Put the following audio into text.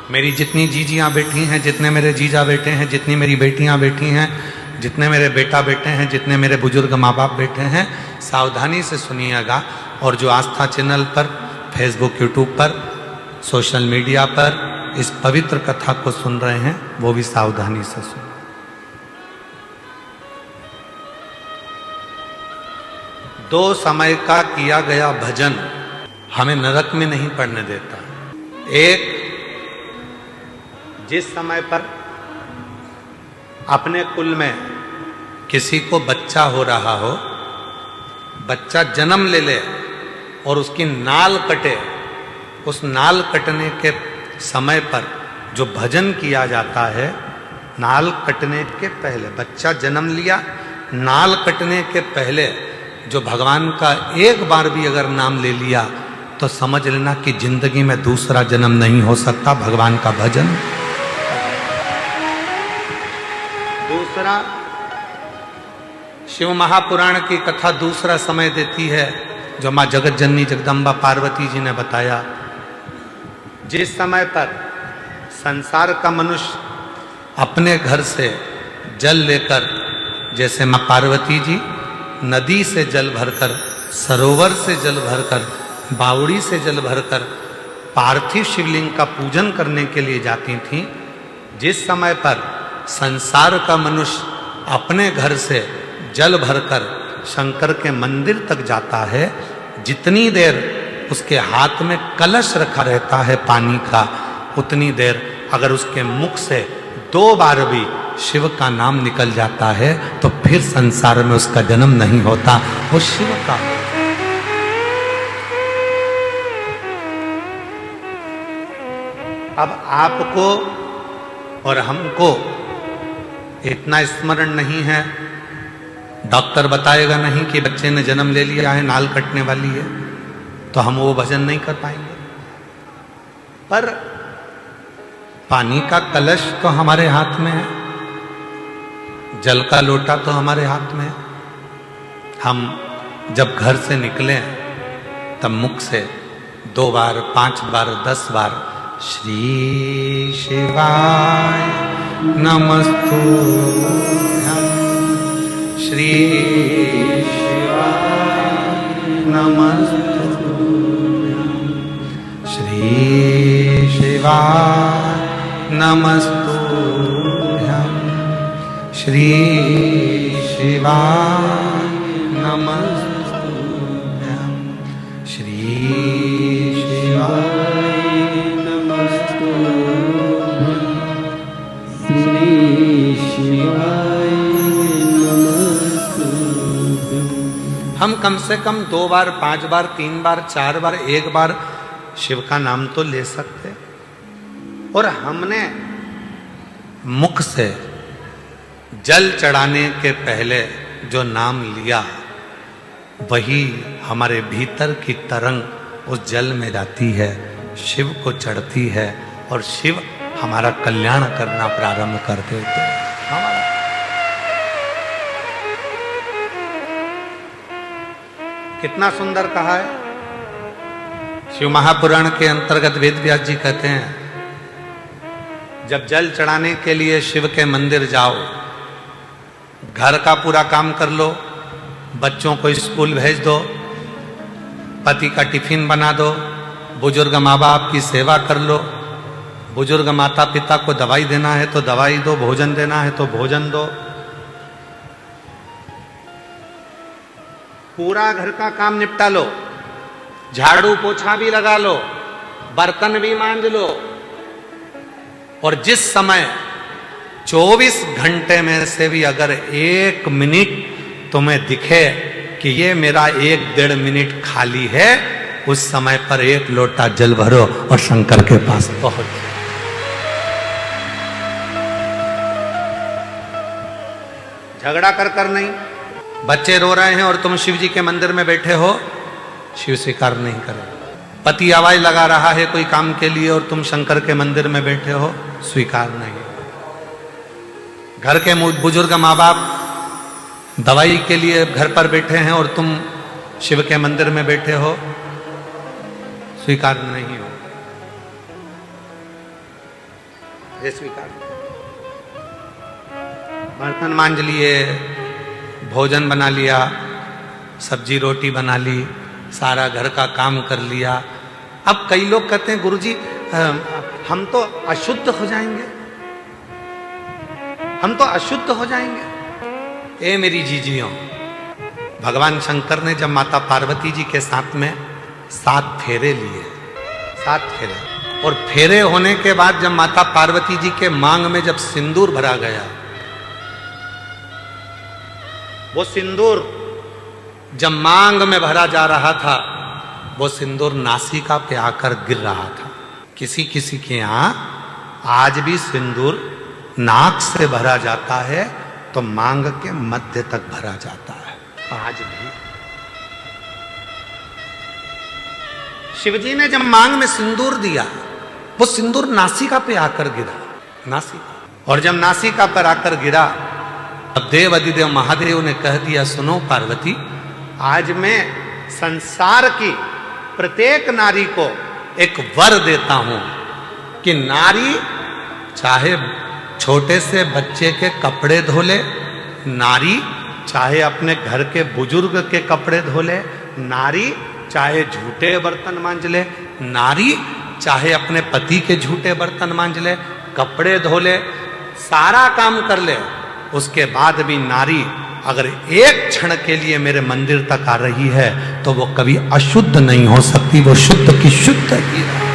मेरी जितनी जीजियाँ बैठी हैं, जितने मेरे जीजा बैठे हैं, जितनी मेरी बेटियाँ बैठी हैं, जितने मेरे बेटा बैठे हैं, जितने मेरे बुजुर्ग माँ बाप बैठे हैं, सावधानी से सुनिएगा। और जो आस्था चैनल पर, फेसबुक, यूट्यूब पर, सोशल मीडिया पर इस पवित्र कथा को सुन रहे हैं, वो भी सावधानी से सुन। दो समय का किया गया भजन हमें नरक में नहीं पड़ने देता। एक, जिस समय पर अपने कुल में किसी को बच्चा हो रहा हो, बच्चा जन्म ले ले और उसकी नाल कटे, उस नाल कटने के समय पर जो भजन किया जाता है, नाल कटने के पहले, बच्चा जन्म लिया, नाल कटने के पहले जो भगवान का एक बार भी अगर नाम ले लिया तो समझ लेना कि जिंदगी में दूसरा जन्म नहीं हो सकता। भगवान का भजन। दूसरा, शिव महापुराण की कथा दूसरा समय देती है जो मां जगत जननी जगदम्बा पार्वती जी ने बताया। जिस समय पर संसार का मनुष्य अपने घर से जल लेकर, जैसे मां पार्वती जी नदी से जल भरकर, सरोवर से जल भरकर, बावड़ी से जल भरकर पार्थिव शिवलिंग का पूजन करने के लिए जाती थीं, जिस समय पर संसार का मनुष्य अपने घर से जल भरकर शंकर के मंदिर तक जाता है, जितनी देर उसके हाथ में कलश रखा रहता है पानी का, उतनी देर अगर उसके मुख से 2 बार भी शिव का नाम निकल जाता है तो फिर संसार में उसका जन्म नहीं होता। वो शिव का। अब आपको और हमको इतना स्मरण नहीं है, डॉक्टर बताएगा नहीं कि बच्चे ने जन्म ले लिया है, नाल कटने वाली है, तो हम वो भजन नहीं कर पाएंगे। पर पानी का कलश तो हमारे हाथ में है, जल का लोटा तो हमारे हाथ में है। हम जब घर से निकले तब मुख से 2 बार, 5 बार, 10 बार श्री शिवाय नमस्तुभ्यं, श्री शिवाय नमस्तुभ्यं, श्री शिवाय नमस्तुभ्यं, श्री शिवाय नमस्तुभ्यं, श्री शिवाय नमस्तुभ्यं, श्री शिवाय नमस्तुभ्यं। हम कम से कम 2 बार, 5 बार, 3 बार, 4 बार, 1 बार शिव का नाम तो ले सकते। और हमने मुख से जल चढ़ाने के पहले जो नाम लिया, वही हमारे भीतर की तरंग उस जल में जाती है, शिव को चढ़ती है और शिव हमारा कल्याण करना प्रारंभ कर देते हैं। कितना सुंदर कहा है। शिव महापुराण के अंतर्गत वेद व्यास जी कहते हैं, जब जल चढ़ाने के लिए शिव के मंदिर जाओ, घर का पूरा काम कर लो, बच्चों को स्कूल भेज दो, पति का टिफिन बना दो, बुजुर्ग माँ बाप की सेवा कर लो, बुजुर्ग माता पिता को दवाई देना है तो दवाई दो, भोजन देना है तो भोजन दो, पूरा घर का काम निपटा लो, झाड़ू पोछा भी लगा लो, बर्तन भी मांज लो। और जिस समय 24 घंटे में से भी अगर 1 मिनट तुम्हें दिखे कि ये मेरा 1-1.5 मिनट खाली है, उस समय पर 1 लोटा जल भरो और शंकर के पास पहुंच। झगड़ा कर नहीं। बच्चे रो रहे हैं और तुम शिव जी के मंदिर में बैठे हो, शिव स्वीकार नहीं करे। पति आवाज लगा रहा है कोई काम के लिए और तुम शंकर के मंदिर में बैठे हो, स्वीकार नहीं। घर के बुजुर्ग माँ बाप दवाई के लिए घर पर बैठे हैं और तुम शिव के मंदिर में बैठे हो, स्वीकार नहीं हो। ये स्वीकार। बर्तन मांज लिए, भोजन बना लिया, सब्जी रोटी बना ली, सारा घर का काम कर लिया। अब कई लोग कहते हैं गुरुजी हम तो अशुद्ध हो जाएंगे, हम तो अशुद्ध हो जाएंगे। ए मेरी जीजियों, भगवान शंकर ने जब माता पार्वती जी के साथ में 7 फेरे लिए, 7 फेरे, और फेरे होने के बाद जब माता पार्वती जी के मांग में जब सिंदूर भरा गया, वो सिंदूर जब मांग में भरा जा रहा था, वो सिंदूर नासिका पे आकर गिर रहा था। किसी किसी के यहां आज भी सिंदूर नाक से भरा जाता है तो मांग के मध्य तक भरा जाता है, आज भी। शिवजी ने जब मांग में सिंदूर दिया, वो सिंदूर नासिका पे आकर गिरा, नासिका। और जब नासिका पर आकर गिरा, अब देव अधिदेव महादेव ने कह दिया, सुनो पार्वती, आज मैं संसार की प्रत्येक नारी को एक वर देता हूं कि नारी चाहे छोटे से बच्चे के कपड़े धो ले, नारी चाहे अपने घर के बुजुर्ग के कपड़े धो ले, नारी चाहे झूठे बर्तन मांज ले, नारी चाहे अपने पति के झूठे बर्तन मांज ले, कपड़े धो ले, सारा काम कर ले, उसके बाद भी नारी अगर एक क्षण के लिए मेरे मंदिर तक आ रही है तो वो कभी अशुद्ध नहीं हो सकती, वो शुद्ध की शुद्ध ही है।